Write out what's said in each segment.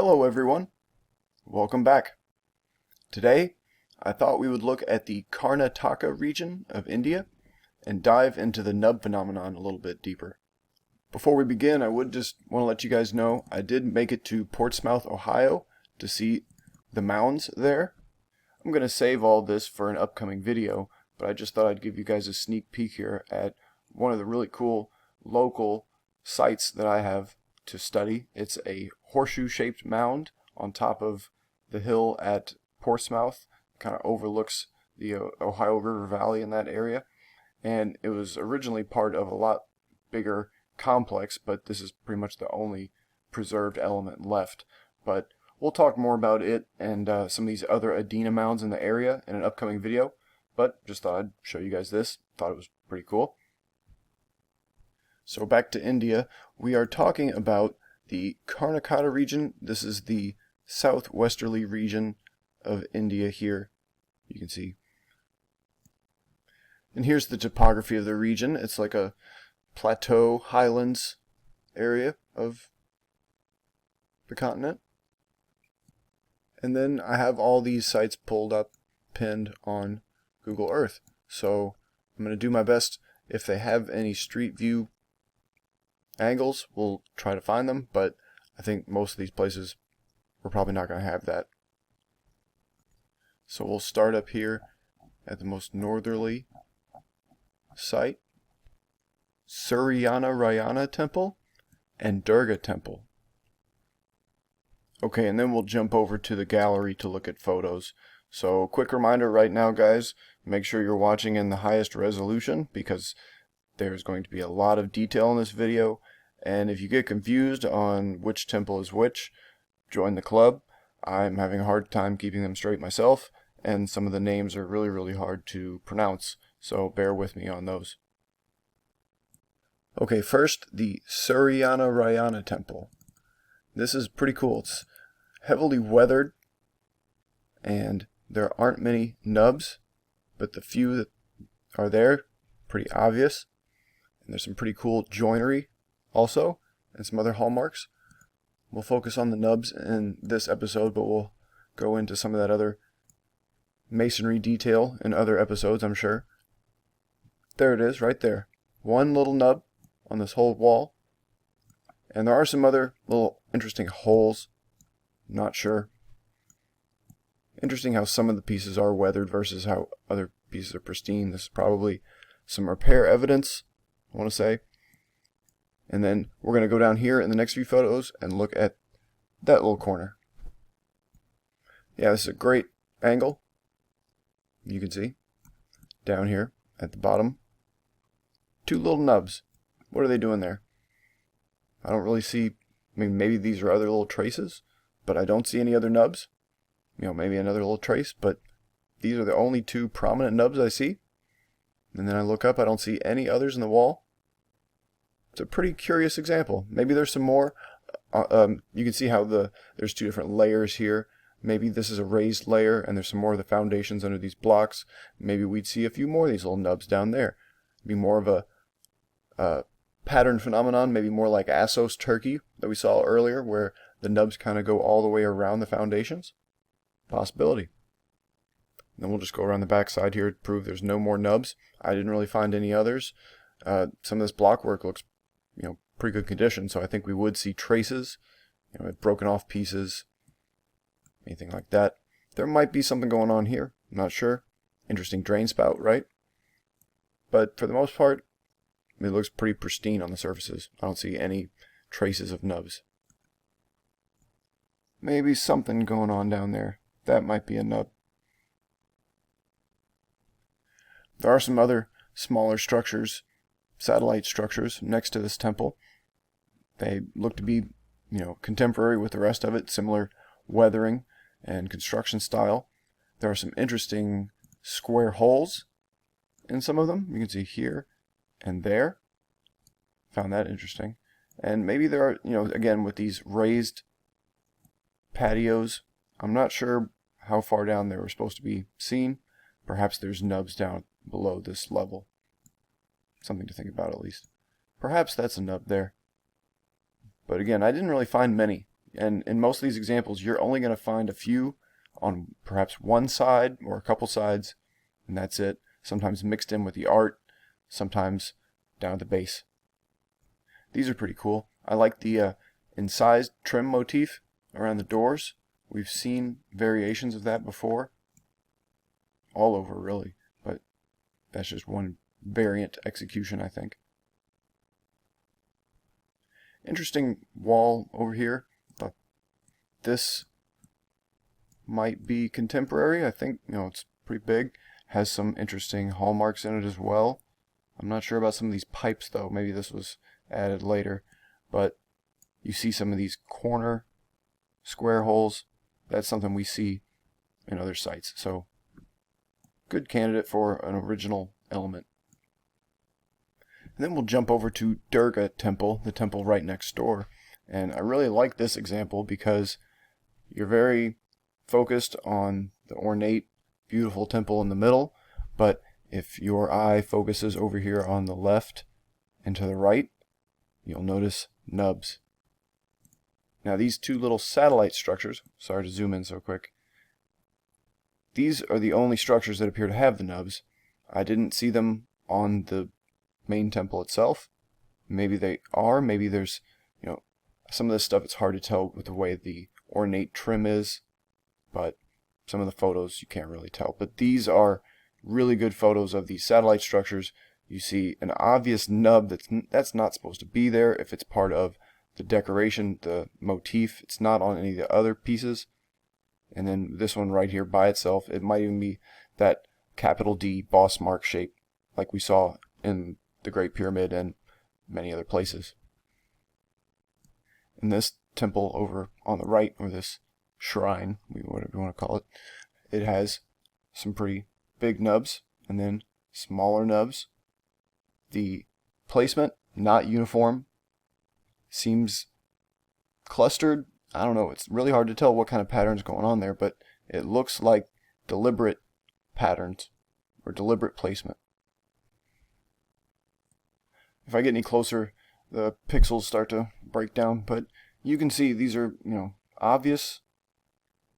Hello everyone, welcome back. Today I thought we would look at the Karnataka region of India and dive into the nub phenomenon a little bit deeper. Before we begin, I would just want to let you guys know I did make it to Portsmouth, Ohio to see the mounds there. I'm going to save all this for an upcoming video, but I just thought I'd give you guys a sneak peek here at one of the really cool local sites that I have to study. It's a horseshoe-shaped mound on top of the hill at Portsmouth. Kind of overlooks the Ohio River Valley in that area, and it was originally part of a lot bigger complex, but this is pretty much the only preserved element left. But we'll talk more about it and some of these other Adena mounds in the area in an upcoming video, but just thought I'd show you guys this. Thought it was pretty cool. So back to India, we are talking about the Karnataka region. This is the southwesterly region of India here, you can see. And here's the topography of the region. It's like a plateau highlands area of the continent. And then I have all these sites pulled up, pinned on Google Earth. So I'm going to do my best. If they have any street view angles, we'll try to find them, but I think most of these places we're probably not going to have that. So we'll start up here at the most northerly site, Suryana Rayana Temple and Durga Temple. Okay, and then we'll jump over to the gallery to look at photos. So quick reminder right now, guys, make sure you're watching in the highest resolution because there's going to be a lot of detail in this video, and if you get confused on which temple is which, join the club. I'm having a hard time keeping them straight myself, and some of the names are really hard to pronounce, so bear with me on those. Okay, first the Suryana Rayana Temple. This is pretty cool. It's heavily weathered, and there aren't many nubs, but the few that are there, pretty obvious. And there's some pretty cool joinery also, and some other hallmarks. We'll focus on the nubs in this episode, but we'll go into some of that other masonry detail in other episodes, I'm sure. There it is, right there. One little nub on this whole wall. And there are some other little interesting holes. Not sure. Interesting how some of the pieces are weathered versus how other pieces are pristine. This is probably some repair evidence, I want to say. And then we're going to go down here in the next few photos and look at that little corner. Yeah, this is a great angle. You can see down here at the bottom. Two little nubs. What are they doing there? I don't really see, I mean, maybe these are other little traces, but I don't see any other nubs. You know, maybe another little trace, but these are the only two prominent nubs I see. And then I look up, I don't see any others in the wall. It's a pretty curious example. Maybe there's some more. You can see how there's two different layers here. Maybe this is a raised layer and there's some more of the foundations under these blocks. Maybe we'd see a few more of these little nubs down there. It'd be more of a pattern phenomenon, maybe more like Assos, Turkey that we saw earlier, where the nubs kind of go all the way around the foundations. Possibility. Then we'll just go around the back side here to prove there's no more nubs. I didn't really find any others. Some of this blockwork looks, pretty good condition, so I think we would see traces, broken off pieces, anything like that. There might be something going on here. I'm not sure. Interesting drain spout, right? But for the most part, it looks pretty pristine on the surfaces. I don't see any traces of nubs. Maybe something going on down there. That might be a nub. There are some other smaller structures, satellite structures, next to this temple. They look to be, contemporary with the rest of it, similar weathering and construction style. There are some interesting square holes in some of them. You can see here and there. Found that interesting. And maybe there are, again, with these raised patios, I'm not sure how far down they were supposed to be seen. Perhaps there's nubs down below this level. Something to think about at least. Perhaps that's a nub there. But again, I didn't really find many. And in most of these examples, you're only going to find a few on perhaps one side or a couple sides, and that's it. Sometimes mixed in with the art, sometimes down at the base. These are pretty cool. I like the incised trim motif around the doors. We've seen variations of that before, all over really, but that's just one variant execution, I think. Interesting wall over here. This might be contemporary. I think, it's pretty big. Has some interesting hallmarks in it as well. I'm not sure about some of these pipes though. Maybe this was added later. But you see some of these corner square holes. That's something we see in other sites. So good candidate for an original element. And then we'll jump over to Durga Temple, the temple right next door. And I really like this example because you're very focused on the ornate, beautiful temple in the middle, but if your eye focuses over here on the left and to the right, you'll notice nubs. Now these two little satellite structures, sorry to zoom in so quick, these are the only structures that appear to have the nubs. I didn't see them on the main temple itself. Maybe they are, maybe there's, some of this stuff it's hard to tell with the way the ornate trim is, but some of the photos you can't really tell. But these are really good photos of these satellite structures. You see an obvious nub that's not supposed to be there if it's part of the decoration, the motif. It's not on any of the other pieces. And then this one right here by itself, it might even be that capital D boss mark shape like we saw in the Great Pyramid and many other places. In this temple over on the right, or this shrine, whatever you want to call it, it has some pretty big nubs and then smaller nubs. The placement, not uniform, seems clustered. I don't know, it's really hard to tell what kind of pattern's going on there, but it looks like deliberate patterns or deliberate placement. If I get any closer, the pixels start to break down, but you can see these are, obvious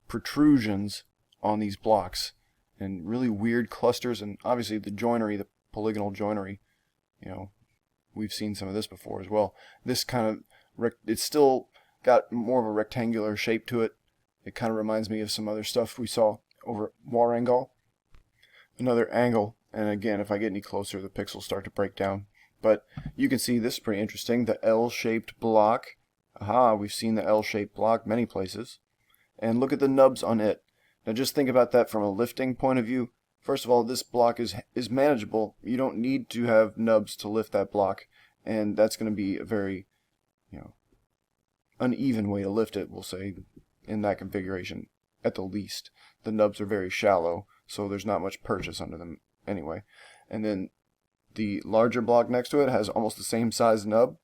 protrusions on these blocks and really weird clusters, and obviously the joinery, the polygonal joinery, we've seen some of this before as well. This kind of, it's still got more of a rectangular shape to it. It kind of reminds me of some other stuff we saw over at Warangol. Another angle, and again, if I get any closer, the pixels start to break down. But you can see this is pretty interesting, the L-shaped block. Aha, we've seen the L-shaped block many places. And look at the nubs on it. Now just think about that from a lifting point of view. First of all, this block is manageable. You don't need to have nubs to lift that block. And that's going to be a very, uneven way to lift it, we'll say, in that configuration, at the least. The nubs are very shallow, so there's not much purchase under them anyway. And then the larger block next to it has almost the same size nub,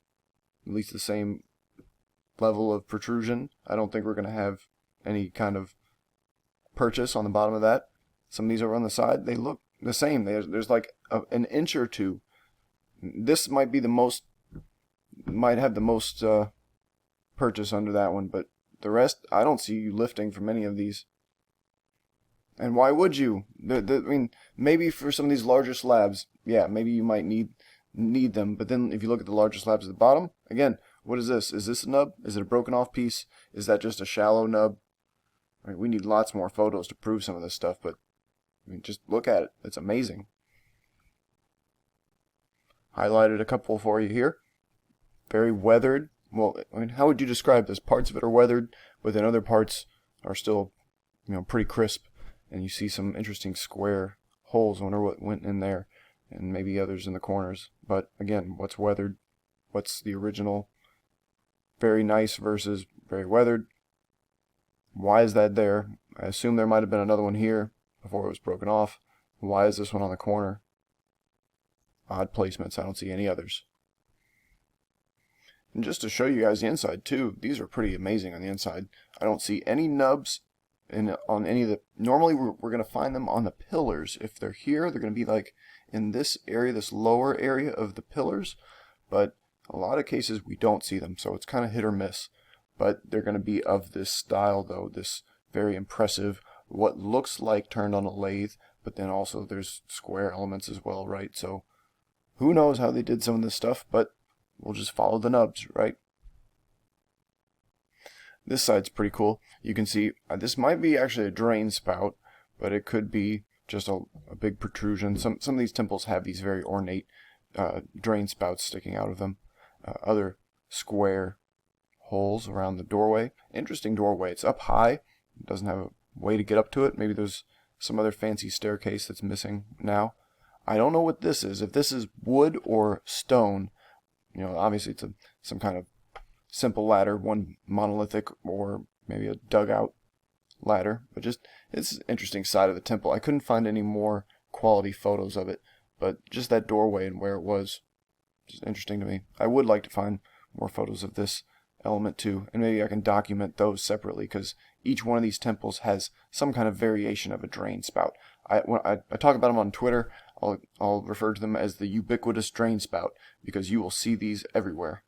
at least the same level of protrusion. I don't think we're going to have any kind of purchase on the bottom of that. Some of these over on the side, they look the same. There's like an inch or two. This might be the most, might have the most purchase under that one, but the rest, I don't see you lifting from any of these. And why would you? I mean, maybe for some of these larger slabs, yeah, maybe you might need them. But then if you look at the larger slabs at the bottom, again, what is this? Is this a nub? Is it a broken off piece? Is that just a shallow nub? Right, we need lots more photos to prove some of this stuff, but just look at it. It's amazing. Highlighted a couple for you here. Very weathered. Well, how would you describe this? Parts of it are weathered, but then other parts are still, pretty crisp. And you see some interesting square holes. I wonder what went in there, and maybe others in the corners. But again, what's weathered? What's the original? Very nice versus very weathered. Why is that there? I assume there might have been another one here before it was broken off. Why is this one on the corner? Odd placements. I don't see any others. And just to show you guys the inside too, these are pretty amazing on the inside. I don't see any nubs on any of the, normally we're going to find them on the pillars. If they're here, they're going to be like in this area, this lower area of the pillars, but a lot of cases we don't see them, so it's kind of hit or miss. but they're going to be of this style though, this very impressive, what looks like turned on a lathe, but then also there's square elements as well, right? So who knows how they did some of this stuff, but we'll just follow the nubs, right? This side's pretty cool. You can see this might be actually a drain spout, but it could be just a big protrusion. Some of these temples have these very ornate drain spouts sticking out of them. Other square holes around the doorway. Interesting doorway. It's up high. It doesn't have a way to get up to it. Maybe there's some other fancy staircase that's missing now. I don't know what this is. If this is wood or stone, you know, obviously it's some kind of simple ladder, one monolithic or maybe a dugout ladder. But just, it's an interesting side of the temple. I couldn't find any more quality photos of it, but just that doorway and where it was, just interesting to me. I would like to find more photos of this element too, and maybe I can document those separately, because each one of these temples has some kind of variation of a drain spout. When I talk about them on Twitter, I'll refer to them as the ubiquitous drain spout, because you will see these everywhere.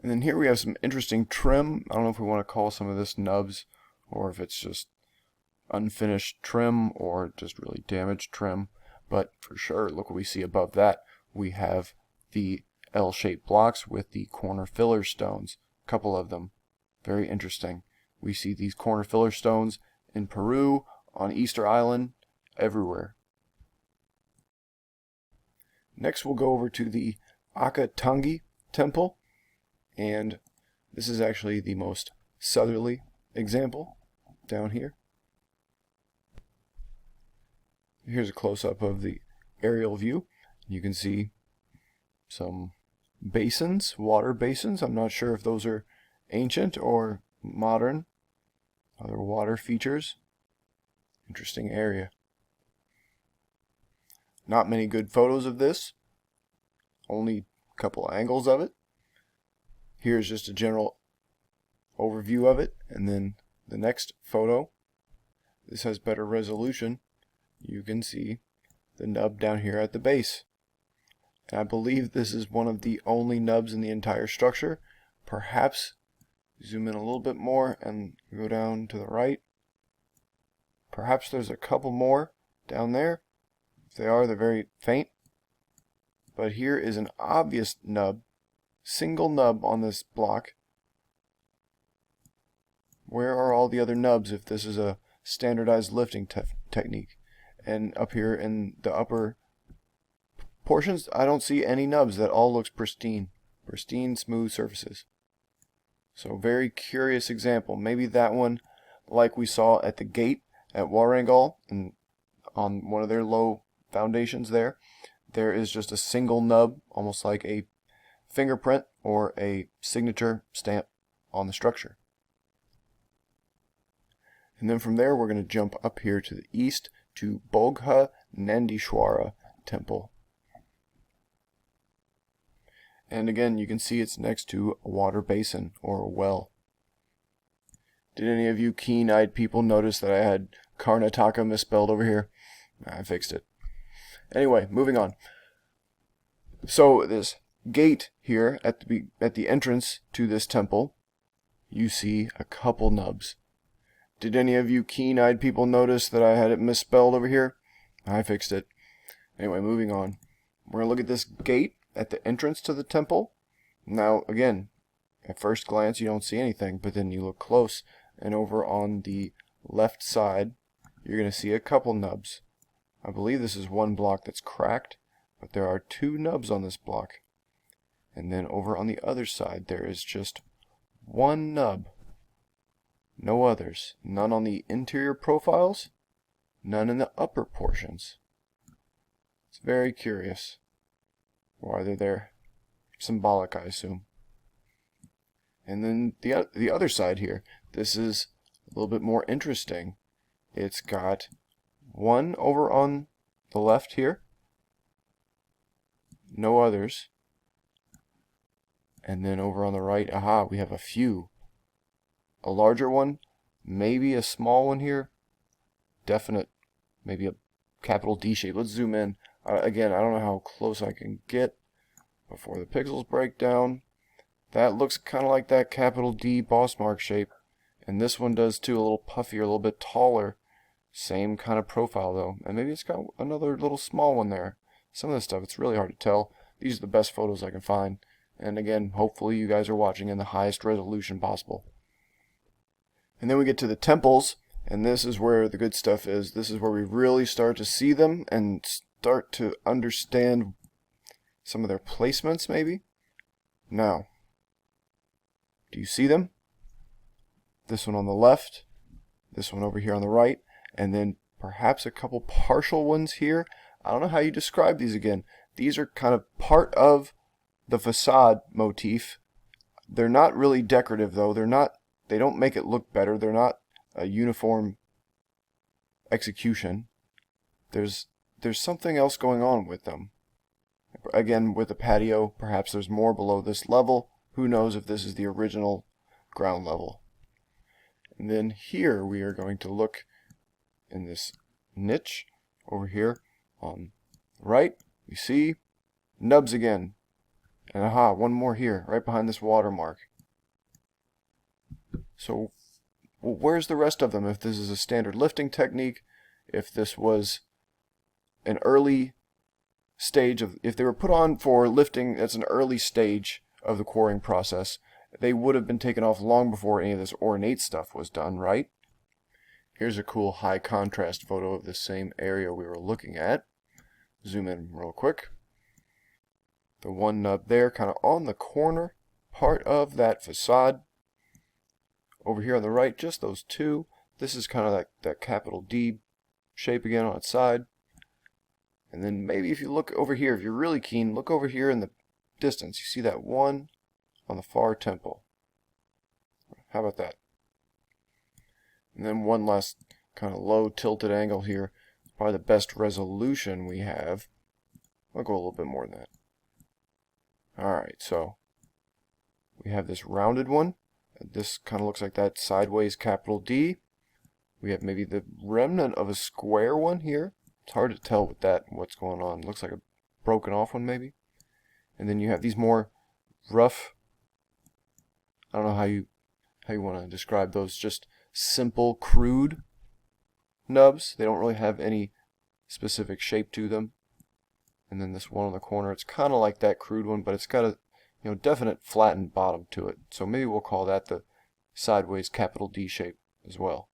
And then here we have some interesting trim. I don't know if we want to call some of this nubs, or if it's just unfinished trim, or just really damaged trim. But for sure, look what we see above that. We have the L-shaped blocks with the corner filler stones. A couple of them. Very interesting. We see these corner filler stones in Peru, on Easter Island, everywhere. Next we'll go over to the Akatangi Temple. And this is actually the most southerly example down here. Here's a close-up of the aerial view. You can see some basins, water basins. I'm not sure if those are ancient or modern. Other water features. Interesting area. Not many good photos of this. Only a couple angles of it. Here's just a general overview of it, and then the next photo, this has better resolution. You can see the nub down here at the base. And I believe this is one of the only nubs in the entire structure. Perhaps zoom in a little bit more and go down to the right. Perhaps there's a couple more down there. If they are, they're very faint. But here is an obvious nub. Single nub on this block. Where are all the other nubs if this is a standardized lifting technique? And up here in the upper portions, I don't see any nubs. That all looks pristine. Pristine, smooth surfaces. So very curious example. Maybe that one, like we saw at the gate at Warangol, and on one of their low foundations there is just a single nub, almost like a fingerprint or a signature stamp on the structure. And then from there we're going to jump up here to the east to Bogha Nandishwara Temple. And again, you can see it's next to a water basin or a well. Did any of you keen-eyed people notice that I had Karnataka misspelled over here? I fixed it. Anyway, moving on. So this gate here at the entrance to this temple, you see a couple nubs. Did any of you keen-eyed people notice that I had it misspelled over here? I fixed it. Anyway, moving on. We're going to look at this gate at the entrance to the temple. Now, again, at first glance you don't see anything, but then you look close, and over on the left side you're going to see a couple nubs. I believe this is one block that's cracked, but there are two nubs on this block. And then over on the other side there is just one nub. No others. None on the interior profiles, none in the upper portions. It's very curious. Why they're there. Symbolic, I assume. And then the other side here, this is a little bit more interesting. It's got one over on the left here. No others. And then over on the right, we have a few. A larger one, maybe a small one here. Definite, maybe a capital D shape. Let's zoom in. Again, I don't know how close I can get before the pixels break down. That looks kind of like that capital D boss mark shape. And this one does too, a little puffier, a little bit taller. Same kind of profile though. And maybe it's got another little small one there. Some of this stuff, it's really hard to tell. These are the best photos I can find. And again, hopefully you guys are watching in the highest resolution possible. And then we get to the temples, and this is where the good stuff is. This is where we really start to see them and start to understand some of their placements, maybe. Now, do you see them? This one on the left, this one over here on the right, and then perhaps a couple partial ones here. I don't know how you describe these again. These are kind of part of the facade motif. They're not really decorative though. They don't make it look better. They're not a uniform execution. There's something else going on with them. Again, with the patio, perhaps there's more below this level. Who knows if this is the original ground level. And then here we are going to look in this niche over here on the right. We see Nubs again. And aha, one more here, right behind this watermark. So, well, where's the rest of them? If this is a standard lifting technique, if this was an early stage of, if they were put on for lifting, that's an early stage of the quarrying process, they would have been taken off long before any of this ornate stuff was done, right? Here's a cool high contrast photo of the same area we were looking at. Zoom in real quick. The one nub there, kind of on the corner part of that facade. Over here on the right, just those two. This is kind of that capital D shape again on its side. And then maybe if you look over here, if you're really keen, look over here in the distance. You see that one on the far temple. How about that? And then one last kind of low tilted angle here. Probably the best resolution we have. I'll go a little bit more than that. Alright, so we have this rounded one. This kind of looks like that sideways capital D. We have maybe the remnant of a square one here. It's hard to tell with that what's going on. It looks like a broken off one maybe. And then you have these more rough, I don't know how you want to describe those, just simple, crude nubs. They don't really have any specific shape to them. And then this one on the corner, it's kind of like that crude one, but it's got a definite flattened bottom to it. So maybe we'll call that the sideways capital D shape as well.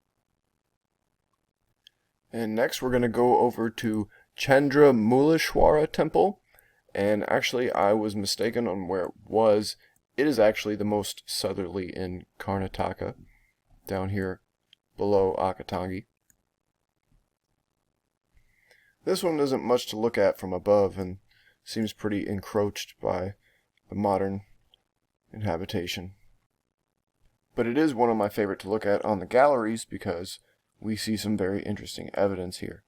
And next we're going to go over to Chandramulashwara Temple. And actually I was mistaken on where it was. It is actually the most southerly in Karnataka, down here below Akatangi. This one isn't much to look at from above and seems pretty encroached by the modern inhabitation. But it is one of my favorite to look at on the galleries because we see some very interesting evidence here.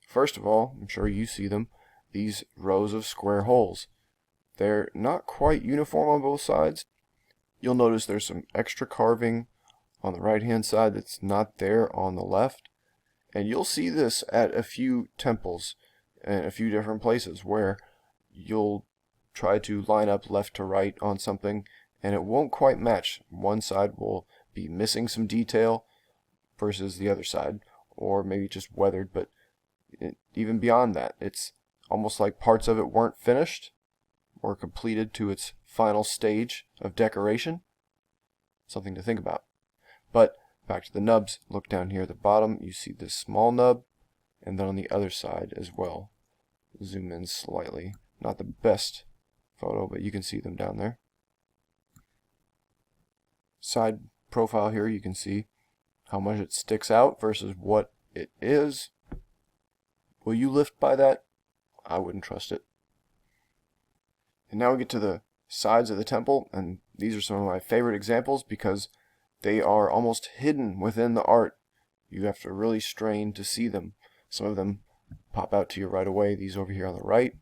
First of all, I'm sure you see them, these rows of square holes. They're not quite uniform on both sides. You'll notice there's some extra carving on the right hand side that's not there on the left. And you'll see this at a few temples and a few different places where you'll try to line up left to right on something and it won't quite match. One side will be missing some detail versus the other side, or maybe just weathered, but even beyond that, it's almost like parts of it weren't finished or completed to its final stage of decoration. Something to think about. But back to the nubs, look down here at the bottom, you see this small nub, and then on the other side as well. Zoom in slightly. Not the best photo, but you can see them down there. Side profile here, you can see how much it sticks out versus what it is. Will you lift by that? I wouldn't trust it. And now we get to the sides of the temple, and these are some of my favorite examples because they are almost hidden within the art. You have to really strain to see them. Some of them pop out to you right away. These over here on the right,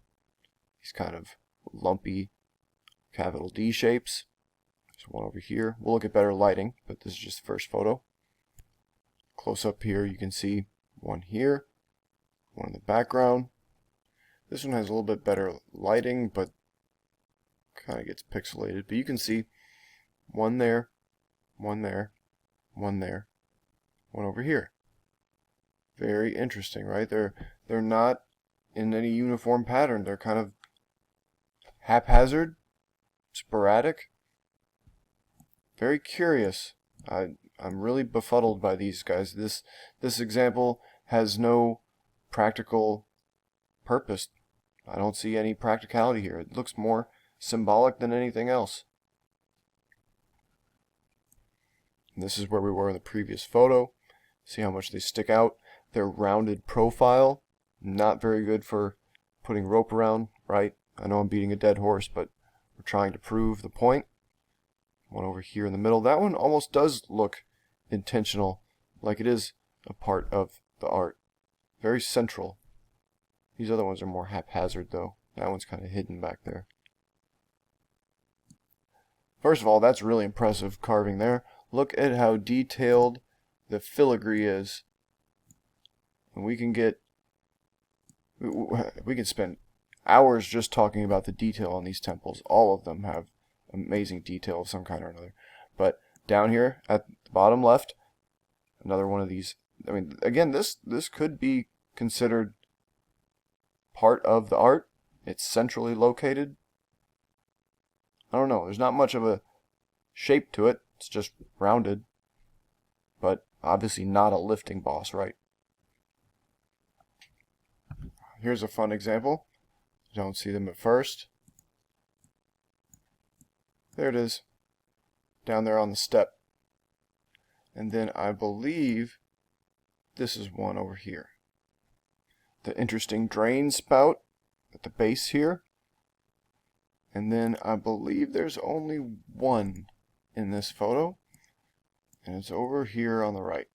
these kind of lumpy capital D shapes. There's one over here. We'll look at better lighting, but this is just the first photo. Close up here, you can see one here, one in the background. This one has a little bit better lighting, but kind of gets pixelated. But you can see one there, one there, one there, one over here. Very interesting, right? They're not in any uniform pattern. They're kind of haphazard, sporadic. Very curious. I'm really befuddled by these guys. This example has no practical purpose. I don't see any practicality here. It looks more symbolic than anything else. And this is where we were in the previous photo. See how much they stick out. Their rounded profile, not very good for putting rope around, right? I know I'm beating a dead horse, but we're trying to prove the point. One over here in the middle. That one almost does look intentional, like it is a part of the art. Very central. These other ones are more haphazard, though. That one's kind of hidden back there. First of all, that's really impressive carving there. Look at how detailed the filigree is. And we can spend hours just talking about the detail on these temples. All of them have amazing detail of some kind or another. But down here at the bottom left, another one of these. I mean, again, this could be considered part of the art. It's centrally located. I don't know. There's not much of a shape to it. It's just rounded. But obviously not a lifting boss, right? Here's a fun example. You don't see them at first. There it is. Down there on the step. And then I believe this is one over here. The interesting drain spout at the base here. And then I believe there's only one in this photo. And it's over here on the right.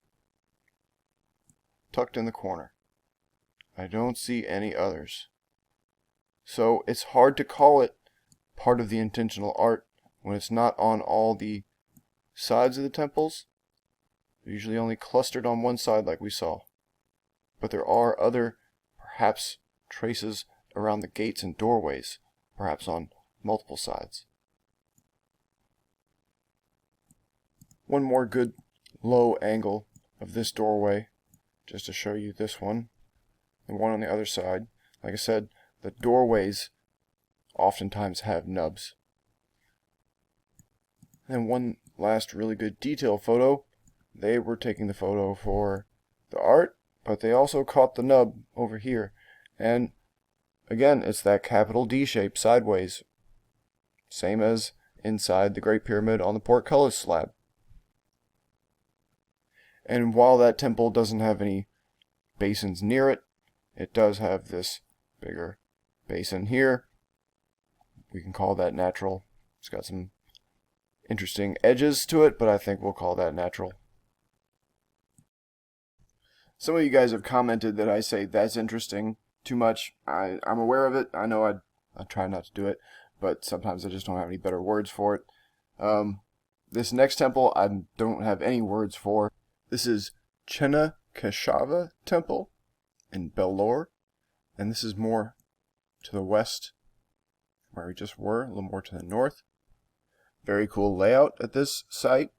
Tucked in the corner. I don't see any others. So it's hard to call it part of the intentional art when it's not on all the sides of the temples. They're usually only clustered on one side like we saw. But there are other, perhaps, traces around the gates and doorways, perhaps on multiple sides. One more good low angle of this doorway, just to show you this one. The one on the other side. Like I said, the doorways oftentimes have nubs. And one last really good detail photo. They were taking the photo for the art, but they also caught the nub over here. And again, it's that capital D shape sideways. Same as inside the Great Pyramid on the portcullis slab. And while that temple doesn't have any basins near it, it does have this bigger basin here. We can call that natural. It's got some interesting edges to it, but I think we'll call that natural. Some of you guys have commented that I say that's interesting too much. I'm aware of it. I know I try not to do it, but sometimes I just don't have any better words for it. This next temple I don't have any words for. This is Channakashava Temple in Bellore, and this is more to the west where we just were, a little more to the north. Very cool layout at this site,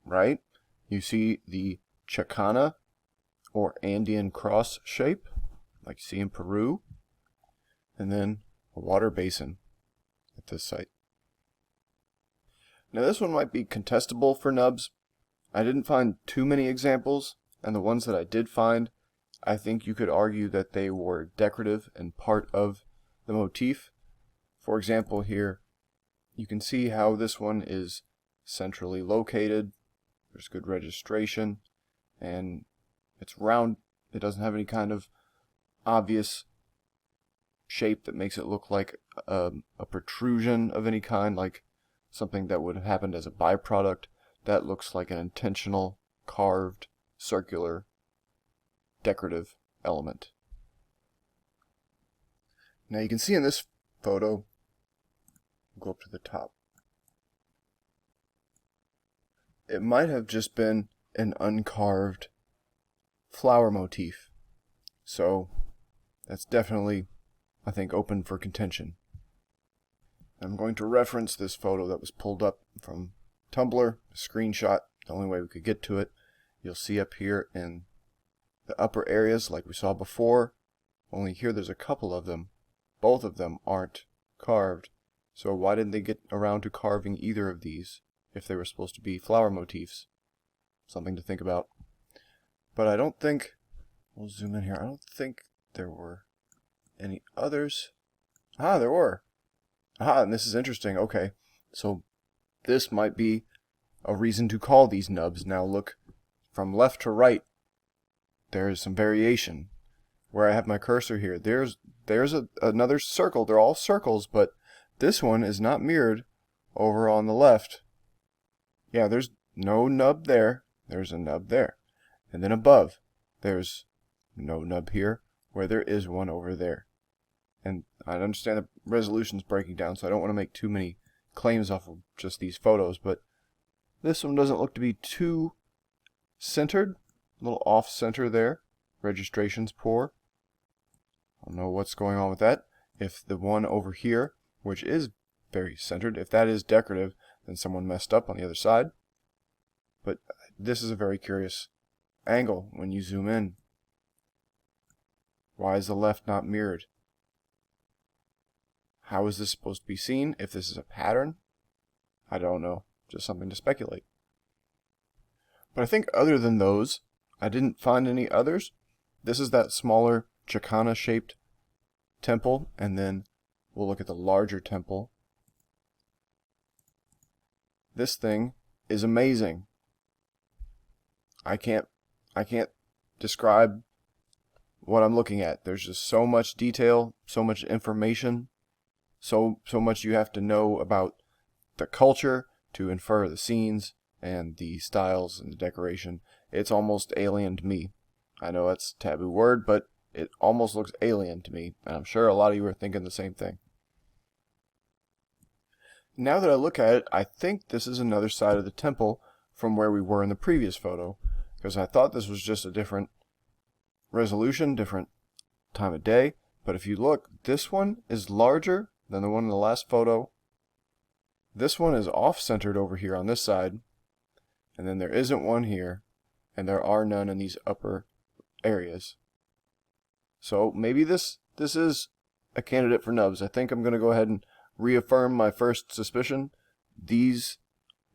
right? You see the Chacana or Andean cross shape, like you see in Peru, and then a water basin at this site. Now this one might be contestable for nubs. I didn't find too many examples, and the ones that I did find, I think you could argue that they were decorative and part of the motif. For example, here you can see how this one is centrally located. There's good registration, and it's round. It doesn't have any kind of obvious shape that makes it look like a protrusion of any kind, like something that would have happened as a byproduct. That looks like an intentional, carved, circular, decorative element. Now you can see in this photo, go up to the top, it might have just been an uncarved flower motif. So that's definitely, I think, open for contention. I'm going to reference this photo that was pulled up from tumbler screenshot, the only way we could get to it. You'll see up here in the upper areas like we saw before, only here there's a couple of them. Both of them aren't carved. So why didn't they get around to carving either of these if they were supposed to be flower motifs? Something to think about. But I don't think, we'll zoom in here, I don't think there were any others. Ah, there were. Ah, and this is interesting. Okay, so this might be a reason to call these nubs. Now look from left to right. There is some variation. Where I have my cursor here, there's another circle. They're all circles, but this one is not mirrored over on the left. Yeah, there's no nub there. There's a nub there. And then above, there's no nub here, where there is one over there. And I understand the resolution's breaking down, so I don't want to make too many claims off of just these photos, but this one doesn't look to be too centered. A little off-center there. Registration's poor. I don't know what's going on with that. If the one over here, which is very centered, if that is decorative, then someone messed up on the other side. But this is a very curious angle when you zoom in. Why is the left not mirrored? How is this supposed to be seen? If this is a pattern? I don't know. Just something to speculate. But I think other than those, I didn't find any others. This is that smaller Chakana-shaped temple, and then we'll look at the larger temple. This thing is amazing. I can't describe what I'm looking at. There's just so much detail, so much information, so much you have to know about the culture to infer the scenes and the styles and the decoration. It's almost alien to me. I know that's a taboo word, but it almost looks alien to me, and I'm sure a lot of you are thinking the same thing. Now that I look at it, I think this is another side of the temple from where we were in the previous photo, because I thought this was just a different resolution, different time of day, but if you look, this one is larger than the one in the last photo. This one is off-centered over here on this side, and then there isn't one here, and there are none in these upper areas. So maybe this is a candidate for nubs. I think I'm going to go ahead and reaffirm my first suspicion. These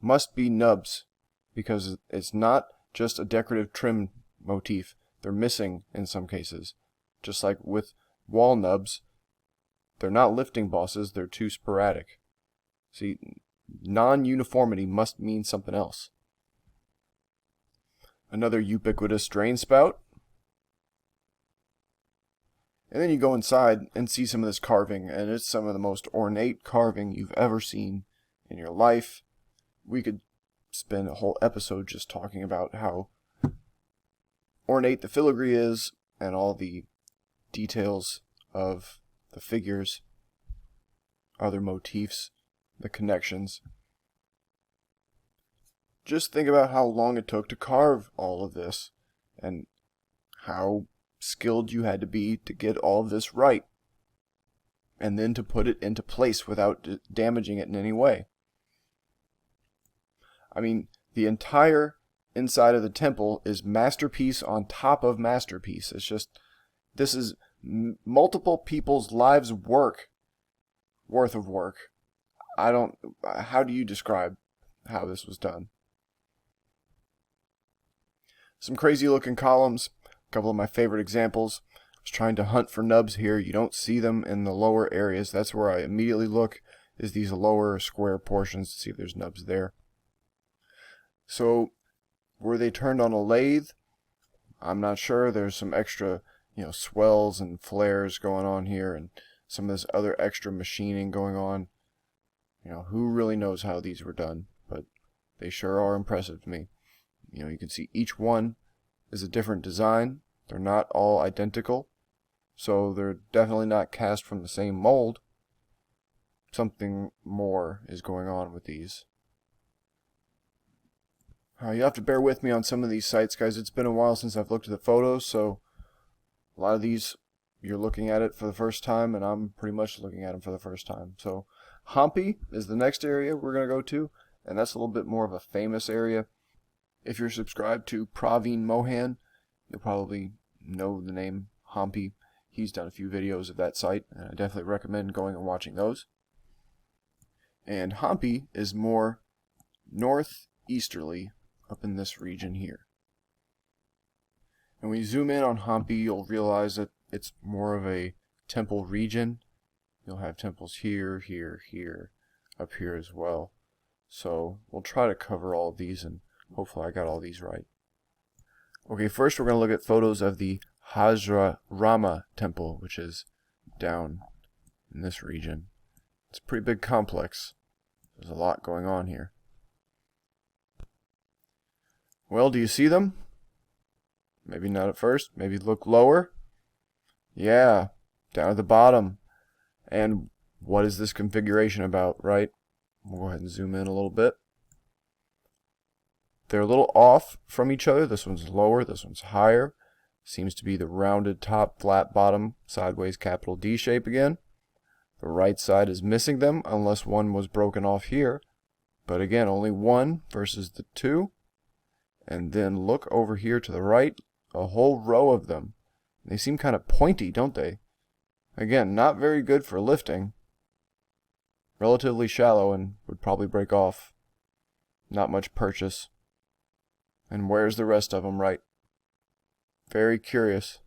must be nubs, because it's not just a decorative trim motif. They're missing in some cases. Just like with wall nubs, they're not lifting bosses, they're too sporadic. See, non-uniformity must mean something else. Another ubiquitous drain spout. And then you go inside and see some of this carving, and it's some of the most ornate carving you've ever seen in your life. We could spend a whole episode just talking about how ornate the filigree is and all the details of the figures, other motifs, the connections. Just think about how long it took to carve all of this and how skilled you had to be to get all of this right, and then to put it into place without damaging it in any way. I mean, the entire inside of the temple is masterpiece on top of masterpiece. It's just, this is multiple people's lives' worth of work. How do you describe how this was done? Some crazy looking columns. A couple of my favorite examples. I was trying to hunt for nubs here. You don't see them in the lower areas. That's where I immediately look, is these lower square portions to see if there's nubs there. So, were they turned on a lathe? I'm not sure. There's some extra, swells and flares going on here, and some of this other extra machining going on. Who really knows how these were done, but they sure are impressive to me. You can see each one is a different design. They're not all identical, so they're definitely not cast from the same mold. Something more is going on with these. You have to bear with me on some of these sites, guys. It's been a while since I've looked at the photos, so a lot of these, you're looking at it for the first time, and I'm pretty much looking at them for the first time. So Hampi is the next area we're going to go to, and that's a little bit more of a famous area. If you're subscribed to Praveen Mohan, you'll probably know the name Hampi. He's done a few videos of that site, and I definitely recommend going and watching those. And Hampi is more northeasterly up in this region here. And when you zoom in on Hampi, you'll realize that it's more of a temple region. You'll have temples here, here, here, up here as well. So we'll try to cover all of these, and hopefully I got all these right. Okay, first we're going to look at photos of the Hra Rama Temple, which is down in this region. It's a pretty big complex. There's a lot going on here. Well, do you see them? Maybe not at first. Maybe look lower. Yeah, down at the bottom. And what is this configuration about, right? We'll go ahead and zoom in a little bit. They're a little off from each other. This one's lower, this one's higher. Seems to be the rounded top, flat bottom, sideways capital D shape again. The right side is missing them unless one was broken off here. But again, only one versus the two. And then look over here to the right, a whole row of them. They seem kind of pointy, don't they? Again, not very good for lifting. Relatively shallow and would probably break off. Not much purchase. And where's the rest of them, right? Very curious.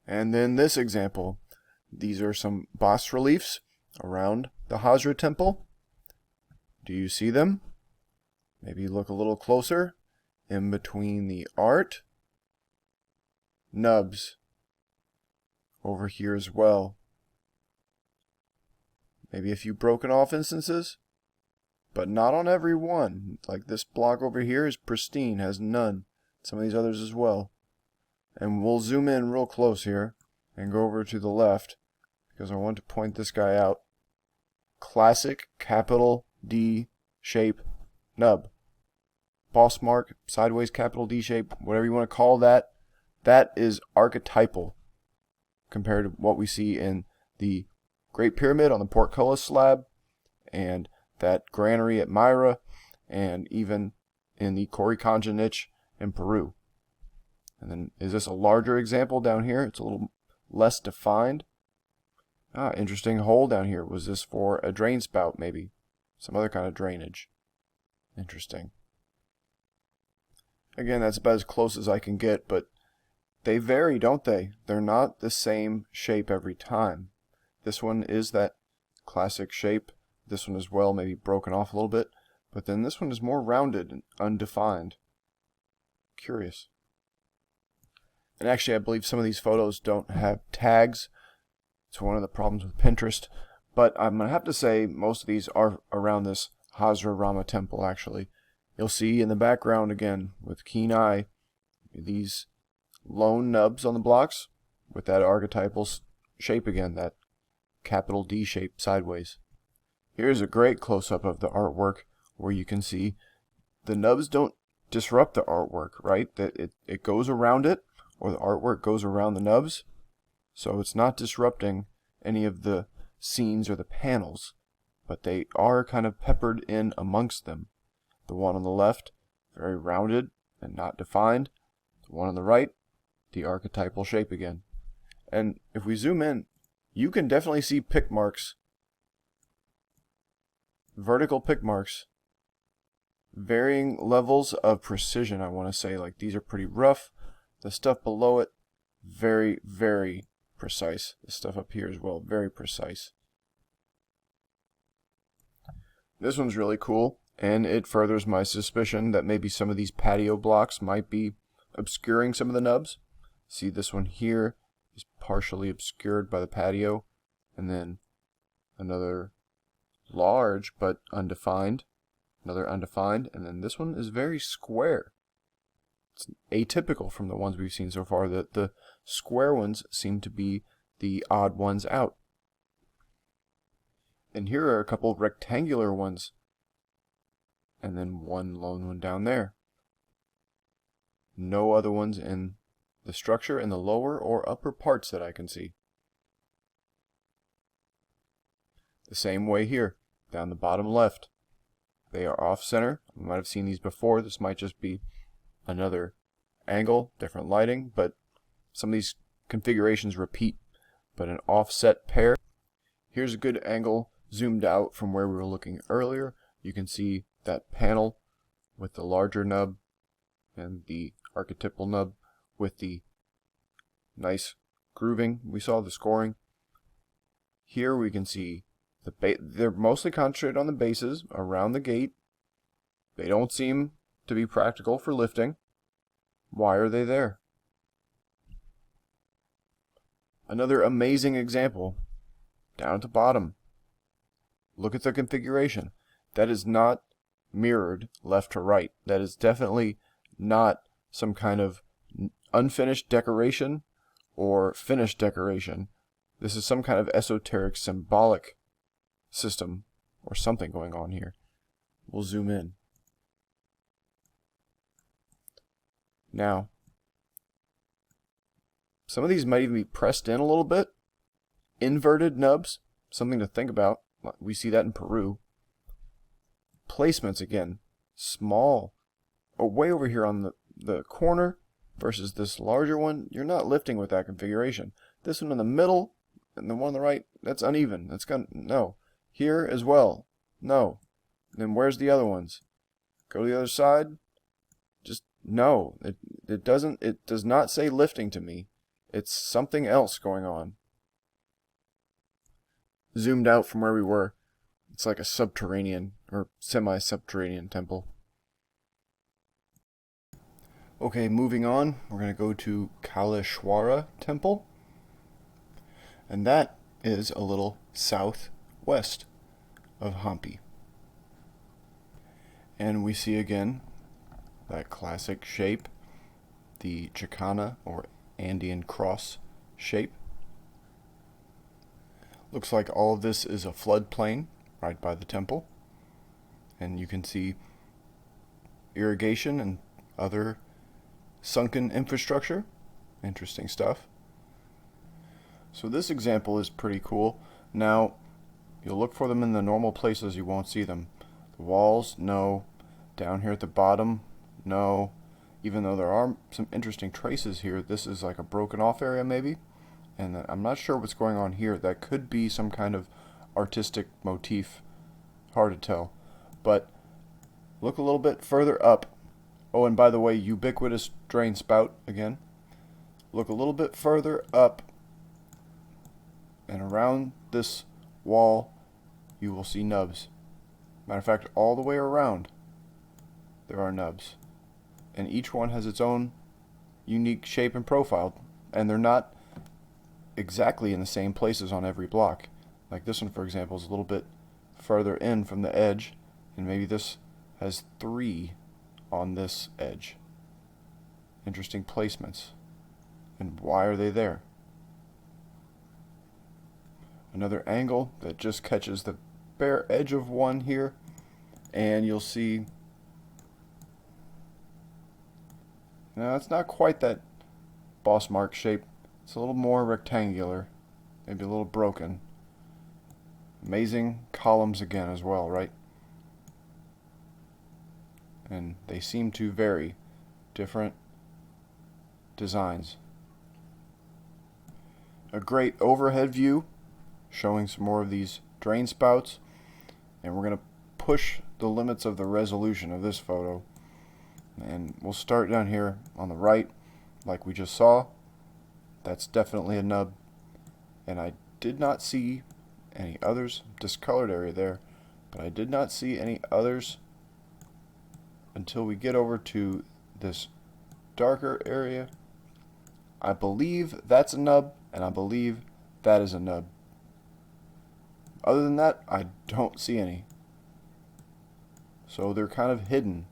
And then this example. These are some bas reliefs around the Hra Temple. Do you see them? Maybe look a little closer. In between the art. Nubs. Over here as well. Maybe a few broken off instances. But not on every one. Like this block over here is pristine, has none. Some of these others as well. And we'll zoom in real close here and go over to the left because I want to point this guy out. Classic capital D shape nub. Boss mark, sideways capital D shape, whatever you want to call that. That is archetypal compared to what we see in the Great Pyramid on the portcullis slab and that granary at Myra, and even in the Coricancha niche in Peru. And then is this a larger example down here? It's a little less defined. Interesting hole down here. Was this for a drain spout maybe? Some other kind of drainage. Interesting. Again, that's about as close as I can get, but they vary, don't they? They're not the same shape every time. This one is that classic shape. This one as well, maybe broken off a little bit. But then this one is more rounded and undefined. Curious. And actually, I believe some of these photos don't have tags. It's one of the problems with Pinterest. But I'm going to have to say most of these are around this Hra Rama Temple, actually. You'll see in the background, again, with keen eye, these lone nubs on the blocks with that archetypal shape again, that capital D shape sideways. Here's a great close-up of the artwork where you can see the nubs don't disrupt the artwork, right? That it goes around it, or the artwork goes around the nubs. So it's not disrupting any of the scenes or the panels, but they are kind of peppered in amongst them. The one on the left, very rounded and not defined. The one on the right, the archetypal shape again. And if we zoom in, you can definitely see pick marks. Vertical pick marks. Varying levels of precision, I want to say. Like these are pretty rough. The stuff below it, very, very precise. The stuff up here as well, very precise. This one's really cool, and it furthers my suspicion that maybe some of these patio blocks might be obscuring some of the nubs. See, this one here is partially obscured by the patio, and then another large but undefined, another undefined, and then this one is very square. It's atypical from the ones we've seen so far. The square ones seem to be the odd ones out. And here are a couple rectangular ones, and then one lone one down there. No other ones in the structure in the lower or upper parts that I can see. The same way here. down the bottom left. They are off center. I might have seen these before. This might just be another angle, different lighting, but some of these configurations repeat, but an offset pair. Here's a good angle zoomed out from where we were looking earlier. You can see that panel with the larger nub and the archetypal nub with the nice grooving. We saw the scoring. Here we can see they're mostly concentrated on the bases around the gate. They don't seem to be practical for lifting. Why are they there? Another amazing example, down at the bottom. Look at the configuration. That is not mirrored left to right. That is definitely not some kind of unfinished decoration or finished decoration. This is some kind of esoteric symbolic system or something going on here. We'll zoom in. Now, some of these might even be pressed in a little bit. Inverted nubs, something to think about. We see that in Peru. Placements again, small. Way over here on the corner versus this larger one, you're not lifting with that configuration. This one in the middle and the one on the right, that's uneven. That's gonna, no. Here as well, no. Then where's the other ones? Go to the other side. Just no. It does not say lifting to me. It's something else going on. Zoomed out from where we were, it's like a subterranean or semi-subterranean temple. Okay, moving on, we're going to go to Kamalashwara Temple. And that is a little southwest of Hampi. And we see again that classic shape, the Chicana or Andean cross shape. Looks like all of this is a floodplain right by the temple. And you can see irrigation and other sunken infrastructure. Interesting stuff. So this example is pretty cool. Now, you'll look for them in the normal places, you won't see them. The walls, no. Down here at the bottom, no. Even though there are some interesting traces here, this is like a broken off area maybe. And I'm not sure what's going on here. That could be some kind of artistic motif. Hard to tell. But look a little bit further up. Oh, and by the way, ubiquitous drain spout again. Look a little bit further up. And around this wall, you will see nubs. Matter of fact, all the way around, there are nubs. And each one has its own unique shape and profile. And they're not exactly in the same places on every block. Like this one, for example, is a little bit further in from the edge. And maybe this has 3 on this edge. Interesting placements. And why are they there? Another angle that just catches the bare edge of one here, and you'll see, now it's not quite that boss mark shape. It's a little more rectangular, maybe a little broken. Amazing columns again as well, right? And they seem to vary, different designs. A great overhead view showing some more of these drain spouts, and we're going to push the limits of the resolution of this photo, and we'll start down here on the right like we just saw. That's definitely a nub, and I did not see any others. Discolored area there, but I did not see any others until we get over to this darker area. I believe that's a nub, and I believe that is a nub. Other than that, I don't see any. So they're kind of hidden.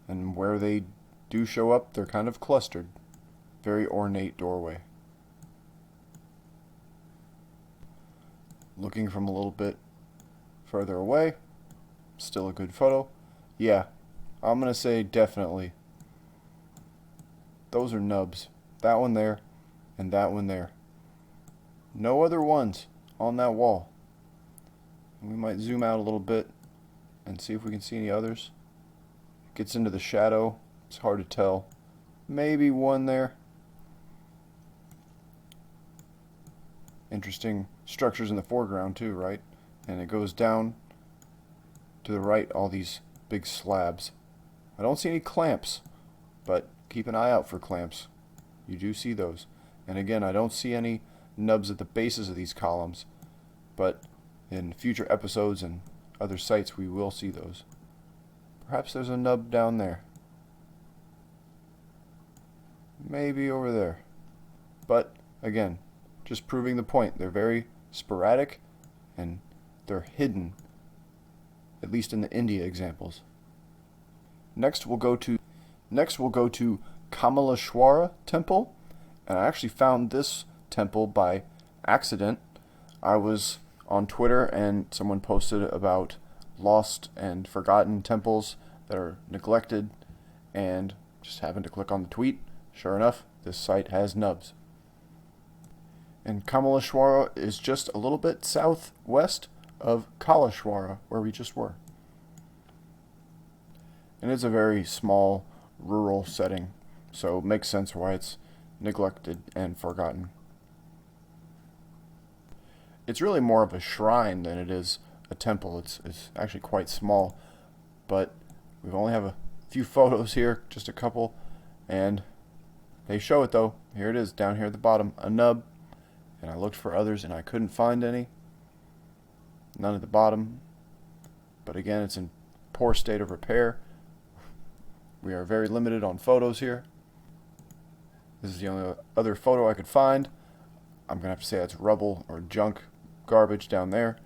And where they do show up, they're kind of clustered. Very ornate doorway. Looking from a little bit further away, still a good photo. Yeah, I'm going to say definitely. Those are nubs. That one there, and that one there. No other ones on that wall. We might zoom out a little bit and see if we can see any others. Gets into the shadow. It's hard to tell. Maybe one there. Interesting structures in the foreground too, right? And it goes down to the right, all these big slabs. I don't see any clamps, but keep an eye out for clamps. You do see those. And again, I don't see any nubs at the bases of these columns, but in future episodes and other sites we will see those. Perhaps there's a nub down there. Maybe over there. But again, just proving the point. They're very sporadic and they're hidden, at least in the India examples. Next we'll go to Kamalashwara Temple, and I actually found this temple by accident. I was on Twitter and someone posted about lost and forgotten temples that are neglected, and just happened to click on the tweet. Sure enough, this site has nubs. And Kamalashwara is just a little bit southwest of Kalasawara, where we just were. And it's a very small rural setting, so it makes sense why it's neglected and forgotten. It's really more of a shrine than it is a temple. It's actually quite small, but we only have a few photos here, just a couple, and they show it though. Here it is down here at the bottom, a nub, and I looked for others and I couldn't find any. None at the bottom, but again, it's in poor state of repair. We are very limited on photos here. This is the only other photo I could find. I'm gonna have to say it's rubble or junk garbage down there.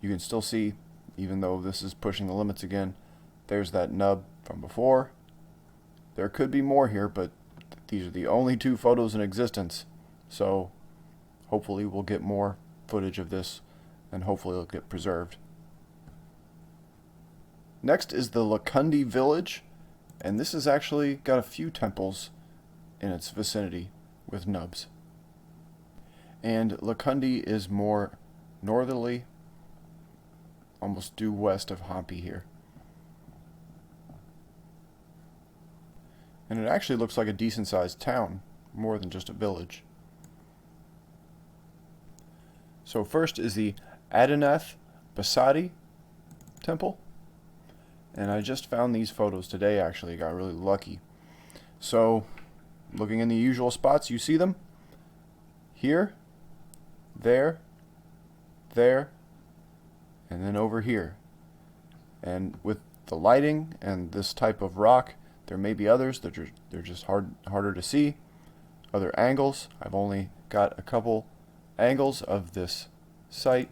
You can still see, even though this is pushing the limits again, there's that nub from before. There could be more here, but these are the only two photos in existence, so hopefully we'll get more footage of this and hopefully it'll get preserved. Next is the Lakundi Village, and this has actually got a few temples in its vicinity with nubs. And Lakundi is more northerly, almost due west of Hampi here. And it actually looks like a decent sized town, more than just a village. So first is the Adinath Basadi Temple. And I just found these photos today, actually. Got really lucky. So, looking in the usual spots, you see them. Here, there, and then over here. And with the lighting and this type of rock, there may be others that they're just harder to see. Other angles, I've only got a couple angles of this site.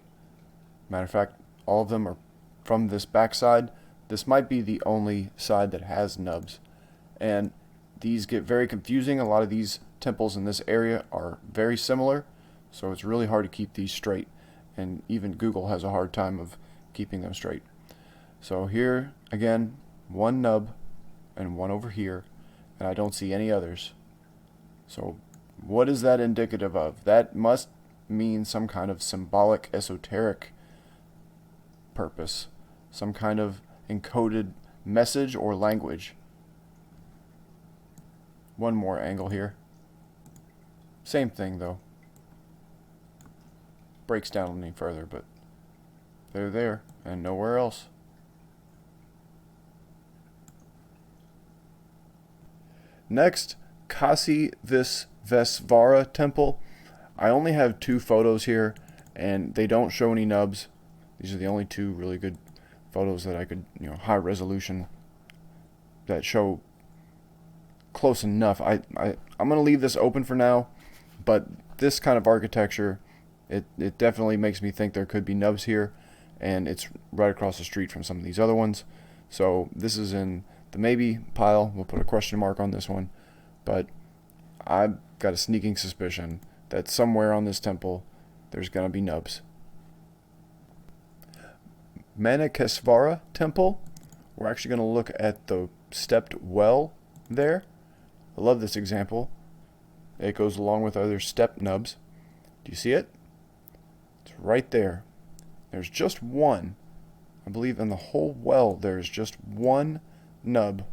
Matter of fact, all of them are from this backside. This might be the only side that has nubs, and these get very confusing. A lot of these temples in this area are very similar, so it's really hard to keep these straight, and even Google has a hard time of keeping them straight. So here again, one nub and one over here, and I don't see any others. So what is that indicative of? That must mean some kind of symbolic, esoteric purpose, some kind of encoded message or language. One more angle here. Same thing though. Breaks down any further, but they're there and nowhere else. Next, Kasi Visvesvara Temple. I only have two photos here and they don't show any nubs. These are the only two really good photos that I could, high resolution, that show close enough. I'm going to leave this open for now, but this kind of architecture, it definitely makes me think there could be nubs here, and it's right across the street from some of these other ones. So this is in the maybe pile. We'll put a question mark on this one, but I've got a sneaking suspicion that somewhere on this temple there's going to be nubs. Channakashava Temple. We're actually going to look at the stepped well there. I love this example. It goes along with other step nubs. Do you see it? It's right there. There's just one. I believe in the whole well there's just one nub.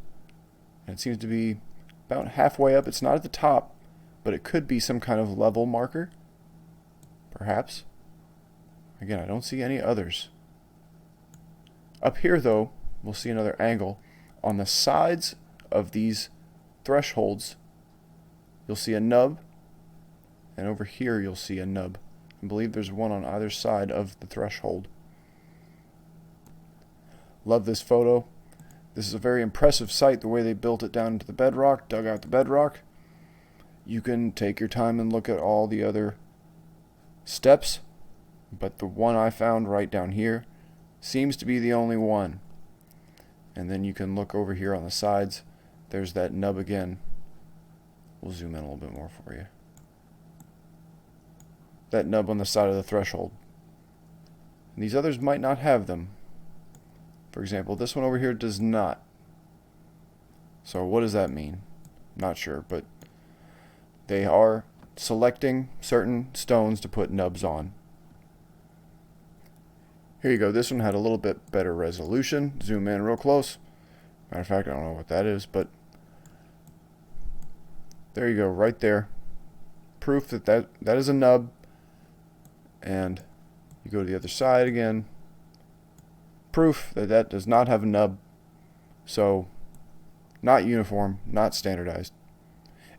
And it seems to be about halfway up. It's not at the top, but it could be some kind of level marker. Perhaps. Again, I don't see any others. Up here, though, we'll see another angle. On the sides of these thresholds, you'll see a nub. And over here, you'll see a nub. I believe there's one on either side of the threshold. Love this photo. This is a very impressive site, the way they built it down into the bedrock, dug out the bedrock. You can take your time and look at all the other steps, but the one I found right down here seems to be the only one. And then you can look over here on the sides. There's that nub again. We'll zoom in a little bit more for you. That nub on the side of the threshold. And these others might not have them. For example, this one over here does not. So what does that mean? Not sure, but they are selecting certain stones to put nubs on. Here you go. This one had a little bit better resolution. Zoom in real close. Matter of fact, I don't know what that is, but there you go, right there. Proof that that is a nub. And you go to the other side again. Proof that that does not have a nub. So, not uniform, not standardized.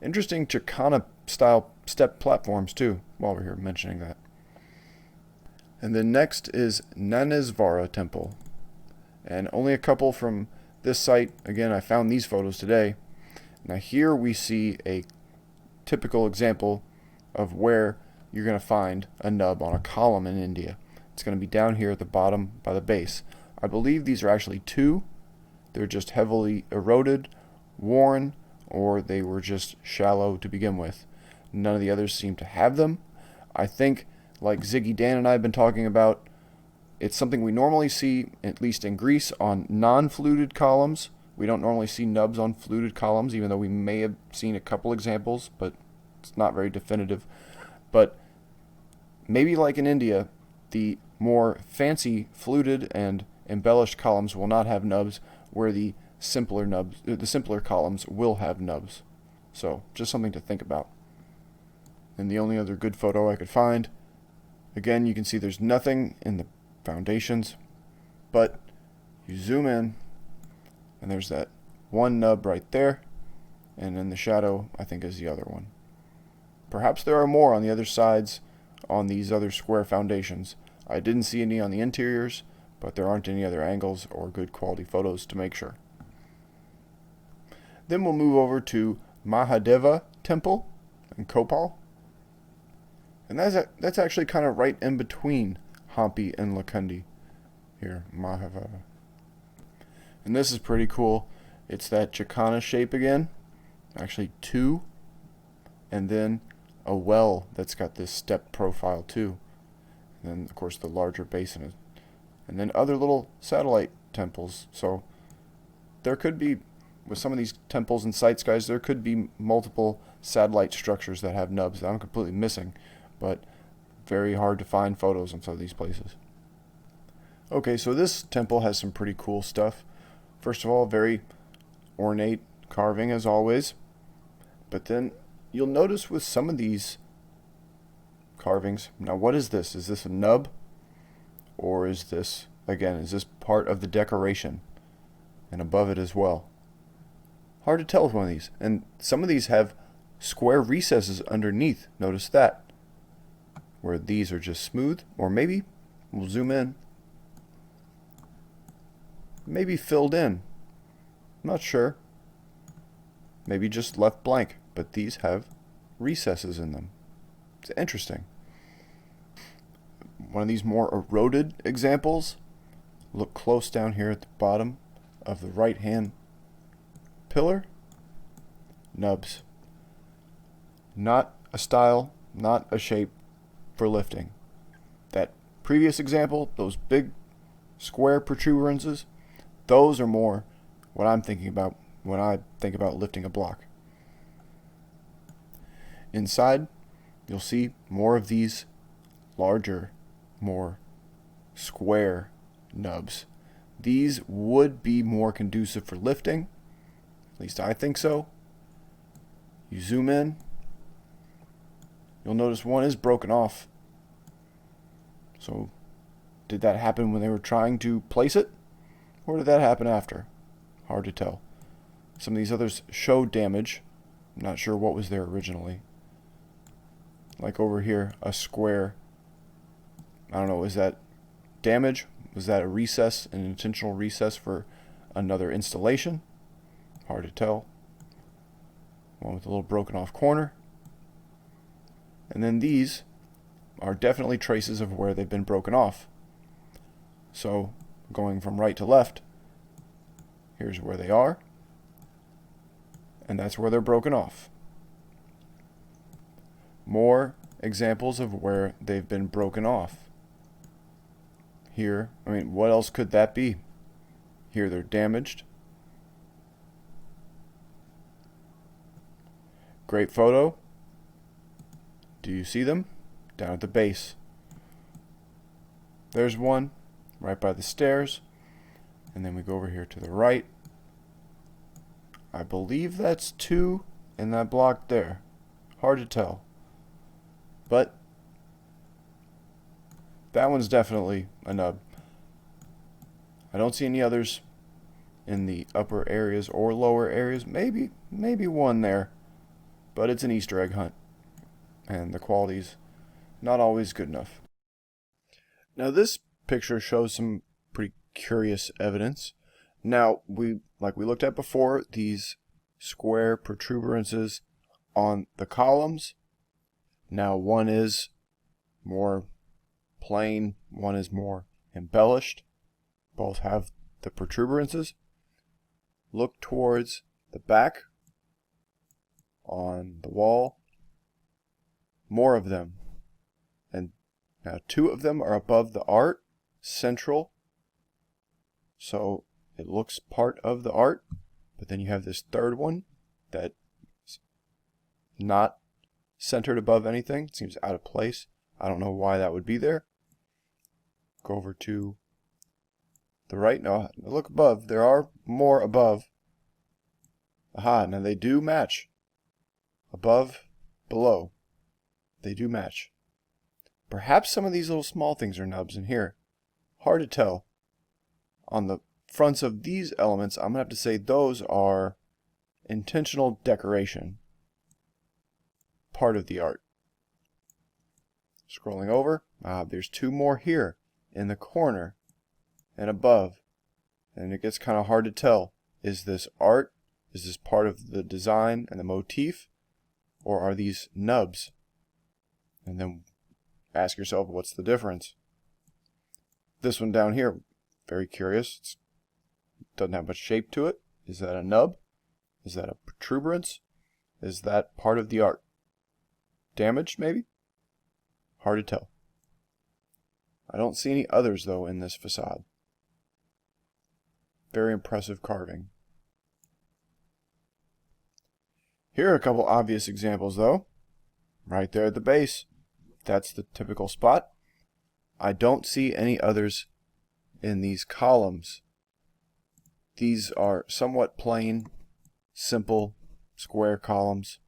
Interesting Chicana style step platforms too, while we're here mentioning that. And then next is Nandishwara Temple. And only a couple from this site. Again, I found these photos today. Now here we see a typical example of where you're going to find a nub on a column in India. It's going to be down here at the bottom by the base. I believe these are actually two. They're just heavily eroded, worn, or they were just shallow to begin with. None of the others seem to have them. I think, like Ziggy Dan and I have been talking about, it's something we normally see, at least in Greece, on non-fluted columns. We don't normally see nubs on fluted columns, even though we may have seen a couple examples, but it's not very definitive. But maybe like in India, the more fancy fluted and embellished columns will not have nubs, where the simpler columns will have nubs. So just something to think about. And the only other good photo I could find, again, you can see there's nothing in the foundations, but you zoom in and there's that one nub right there, and in the shadow I think is the other one. Perhaps there are more on the other sides on these other square foundations. I didn't see any on the interiors, but there aren't any other angles or good quality photos to make sure. Then we'll move over to Mahadeva Temple in Kopal. And that's actually kind of right in between Hampi and Lakundi here, Mahadeva. And this is pretty cool. It's that Chicana shape again, actually two, and then a well that's got this step profile too. And then of course the larger basin, and then other little satellite temples. So there could be, with some of these temples and sites, guys, there could be multiple satellite structures that have nubs that I'm completely missing, but very hard to find photos in some of these places. Okay, so this temple has some pretty cool stuff. First of all, very ornate carving as always, but then you'll notice with some of these carvings, now what is this? Is this a nub? Or is this, again, is this part of the decoration? And above it as well. Hard to tell with one of these. And some of these have square recesses underneath. Notice that. Where these are just smooth. Or maybe, we'll zoom in, maybe filled in. I'm not sure. Maybe just left blank. But these have recesses in them. It's interesting. One of these more eroded examples, look close down here at the bottom of the right hand pillar. Nubs. Not a style, not a shape for lifting. That previous example, those big square protuberances, those are more what I'm thinking about when I think about lifting a block. Inside, you'll see more of these larger, more square nubs. These would be more conducive for lifting. At least I think so. You zoom in, you'll notice one is broken off. So, did that happen when they were trying to place it? Or did that happen after? Hard to tell. Some of these others show damage. I'm not sure what was there originally. Like over here, a square. I don't know, is that damage? Was that a recess, an intentional recess for another installation? Hard to tell. One with a little broken off corner. And then these are definitely traces of where they've been broken off. So, going from right to left, here's where they are. And that's where they're broken off. More examples of where they've been broken off. Here, I mean, what else could that be? Here they're damaged. Great photo. Do you see them? Down at the base. There's one right by the stairs. And then we go over here to the right. I believe that's two in that block there. Hard to tell. But that one's definitely a nub. I don't see any others in the upper areas or lower areas. Maybe one there. But it's an Easter egg hunt. And the quality's not always good enough. Now this picture shows some pretty curious evidence. Now, like we looked at before, these square protuberances on the columns. Now one is more plain, one is more embellished. Both have the protuberances. Look towards the back on the wall. More of them. And now two of them are above the art, central. So it looks part of the art. But then you have this third one that's not centered above anything. It seems out of place. I don't know why that would be there. Go over to the right. No, look above. There are more above. Aha, now they do match. Above, below. They do match. Perhaps some of these little small things are nubs in here. Hard to tell. On the fronts of these elements, I'm going to have to say those are intentional decoration. Part of the art. Scrolling over, there's two more here in the corner and above. And it gets kind of hard to tell. Is this art? Is this part of the design and the motif? Or are these nubs? And then ask yourself, what's the difference? This one down here, very curious. It doesn't have much shape to it. Is that a nub? Is that a protuberance? Is that part of the art? Damaged, maybe? Hard to tell. I don't see any others, though, in this facade. Very impressive carving. Here are a couple obvious examples, though. Right there at the base. That's the typical spot. I don't see any others in these columns. These are somewhat plain, simple, square columns.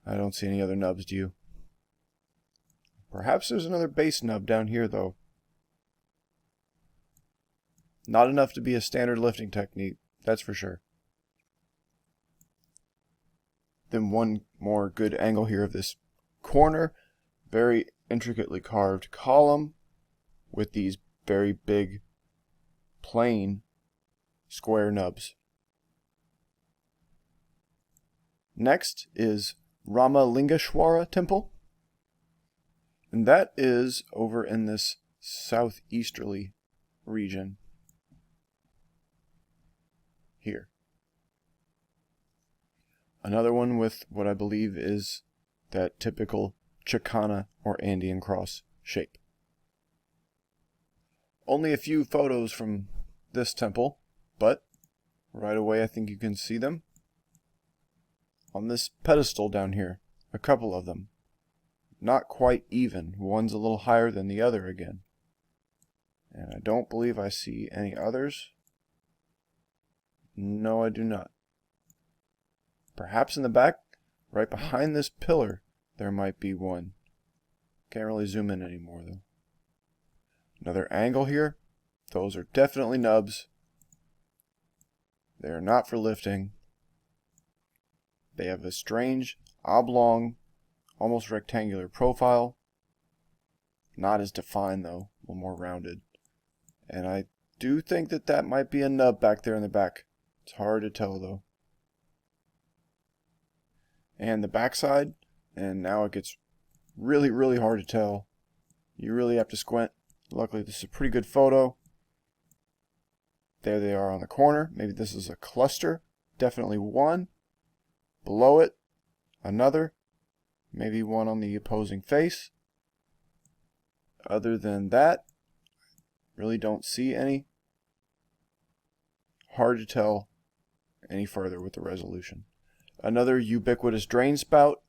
I don't see any other nubs, do you? Perhaps there's another base nub down here, though. Not enough to be a standard lifting technique, that's for sure. Then one more good angle here of this corner. Very intricately carved column with these very big, plain, square nubs. Next is Ramalingashwara Temple. And that is over in this southeasterly region. Here. Another one with what I believe is that typical Chicana or Andean cross shape. Only a few photos from this temple, but right away I think you can see them. On this pedestal down here, a couple of them. not quite even. One's a little higher than the other again. And I don't believe I see any others. No, I do not. Perhaps in the back, right behind this pillar, there might be one. Can't really zoom in anymore though. Another angle here. Those are definitely nubs. They are not for lifting. They have a strange, oblong, almost rectangular profile. Not as defined though, a little more rounded. And I do think that that might be a nub back there in the back. It's hard to tell though. And the backside, and now it gets really, really hard to tell. You really have to squint. Luckily this is a pretty good photo. There they are on the corner. Maybe this is a cluster. Definitely one. Below it, another. Maybe one on the opposing face. Other than that, really don't see any. Hard to tell any further with the resolution. Another ubiquitous drain spout,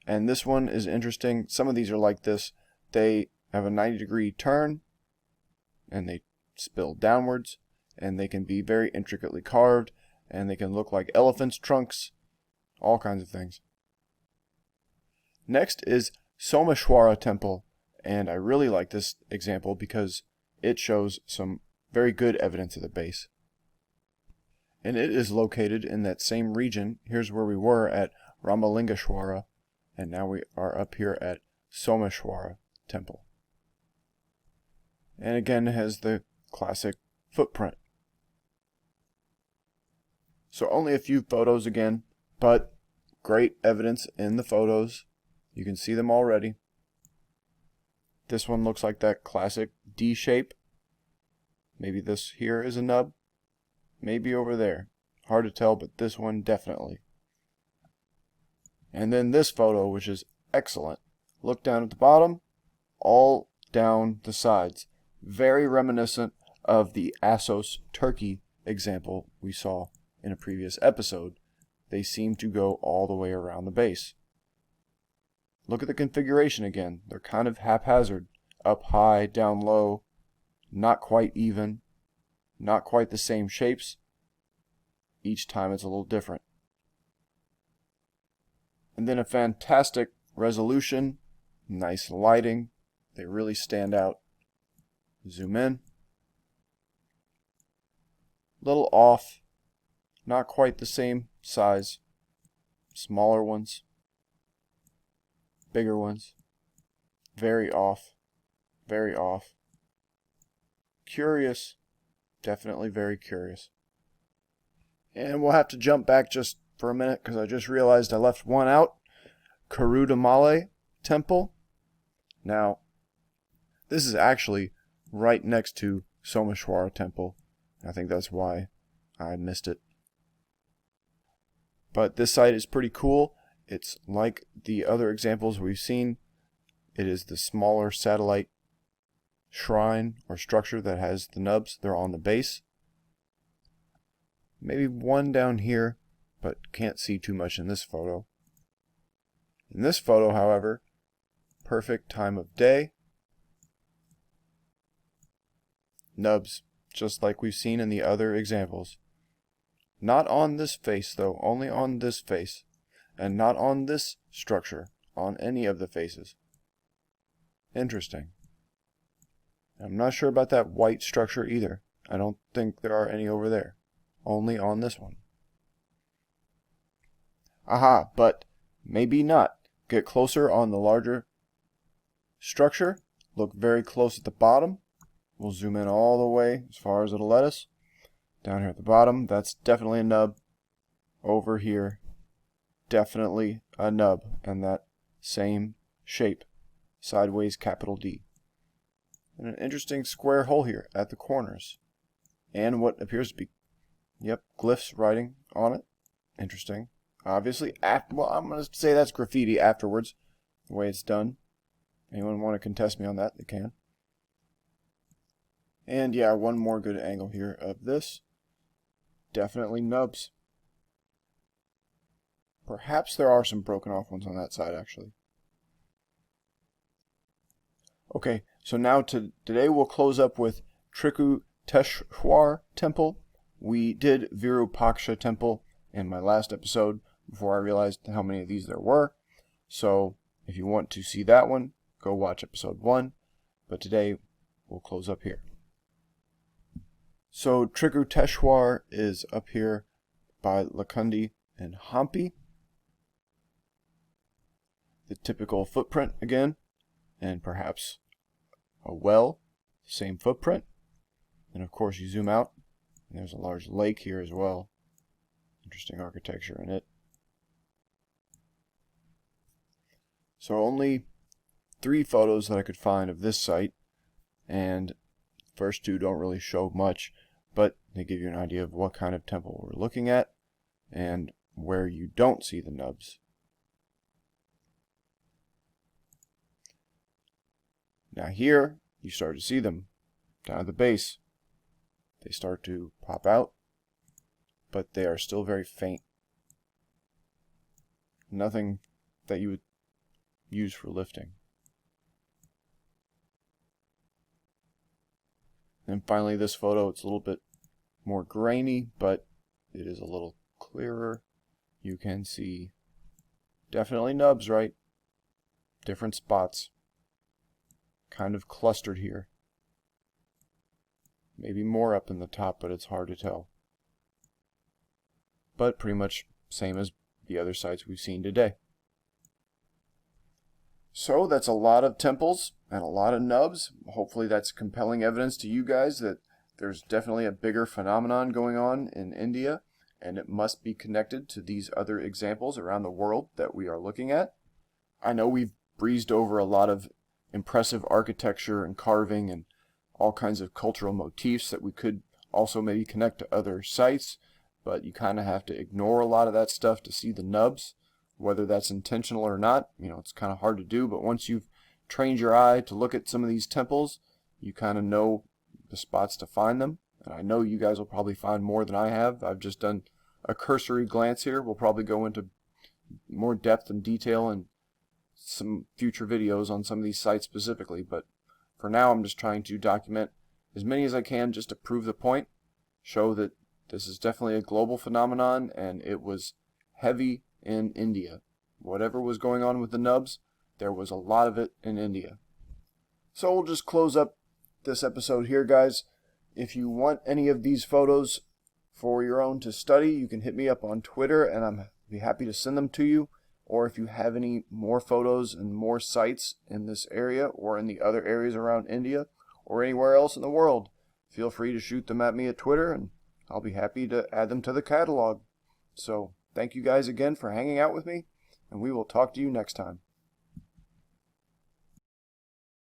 and this one is interesting. Some of these are like this. They have a 90-degree turn, and they spill downwards, and they can be very intricately carved, and they can look like elephants' trunks, all kinds of things. Next is Somashwara Temple, and I really like this example because it shows some very good evidence of the base. And it is located in that same region. Here's where we were at Ramalingashwara, and now we are up here at Somashwara Temple. And again, it has the classic footprint. So only a few photos again, but great evidence in the photos. You can see them already. This one looks like that classic D shape. Maybe this here is a nub. Maybe over there. Hard to tell, but this one definitely. And then this photo, which is excellent. Look down at the bottom, all down the sides. Very reminiscent of the Assos Turkey example we saw in a previous episode. They seem to go all the way around the base. Look at the configuration again. They're kind of haphazard. Up high, down low, not quite even, not quite the same shapes. Each time it's a little different. And then a fantastic resolution, nice lighting. They really stand out. Zoom in. Little off, not quite the same size. Smaller ones, bigger ones. Very off, very off. Curious, definitely very curious. And we'll have to jump back just for a minute because I just realized I left one out. Kurudamale Temple. Now, this is actually right next to Somashwara Temple. I think that's why I missed it. But this site is pretty cool. It's like the other examples we've seen. It is the smaller satellite shrine or structure that has the nubs. They're on the base. Maybe one down here, but can't see too much in this photo. In this photo, however, perfect time of day. Nubs, just like we've seen in the other examples. Not on this face though, only on this face. And not on this structure, on any of the faces. Interesting. I'm not sure about that white structure either. I don't think there are any over there. Only on this one. Aha, but maybe not. Get closer on the larger structure. Look very close at the bottom. We'll zoom in all the way as far as it'll let us. Down here at the bottom, that's definitely a nub. Over here, definitely a nub. And that same shape. Sideways capital D. And an interesting square hole here at the corners. And what appears to be, glyphs writing on it. Interesting. Obviously, well, I'm going to say that's graffiti afterwards, the way it's done. Anyone want to contest me on that? They can. And yeah, one more good angle here of this. Definitely nubs. Perhaps there are some broken off ones on that side, actually. Okay, so now today we'll close up with Trikuteshwar Temple. We did Virupaksha Temple in my last episode before I realized how many of these there were. So if you want to see that one, go watch episode 1. But today we'll close up here. So Trikuteshwar is up here by Lakundi and Hampi. The typical footprint again, and perhaps a well, same footprint. And of course you zoom out, and there's a large lake here as well. Interesting architecture in it. So only 3 photos that I could find of this site, and the first 2 don't really show much, but they give you an idea of what kind of temple we're looking at and where you don't see the nubs. Now here, you start to see them down at the base. They start to pop out, but they are still very faint. Nothing that you would use for lifting. And finally this photo, it's a little bit more grainy, but it is a little clearer. You can see definitely nubs, right? Different spots. Kind of clustered here. Maybe more up in the top, but it's hard to tell. But pretty much same as the other sites we've seen today. So that's a lot of temples and a lot of nubs. Hopefully that's compelling evidence to you guys that there's definitely a bigger phenomenon going on in India, and it must be connected to these other examples around the world that we are looking at. I know we've breezed over a lot of impressive architecture and carving and all kinds of cultural motifs that we could also maybe connect to other sites, but you kind of have to ignore a lot of that stuff to see the nubs, whether that's intentional or not. You know, it's kind of hard to do, but once you've trained your eye to look at some of these temples, you kind of know the spots to find them. And I know you guys will probably find more than I have. I've just done a cursory glance here. We'll probably go into more depth and detail in some future videos on some of these sites specifically, but for now I'm just trying to document as many as I can just to prove the point, show that this is definitely a global phenomenon and it was heavy in India. Whatever was going on with the nubs, there was a lot of it in India. So we'll just close up this episode here, guys. If you want any of these photos for your own to study, you can hit me up on Twitter and I'll be happy to send them to you. Or if you have any more photos and more sites in this area or in the other areas around India or anywhere else in the world, feel free to shoot them at me at Twitter and I'll be happy to add them to the catalog. So thank you guys again for hanging out with me, and we will talk to you next time.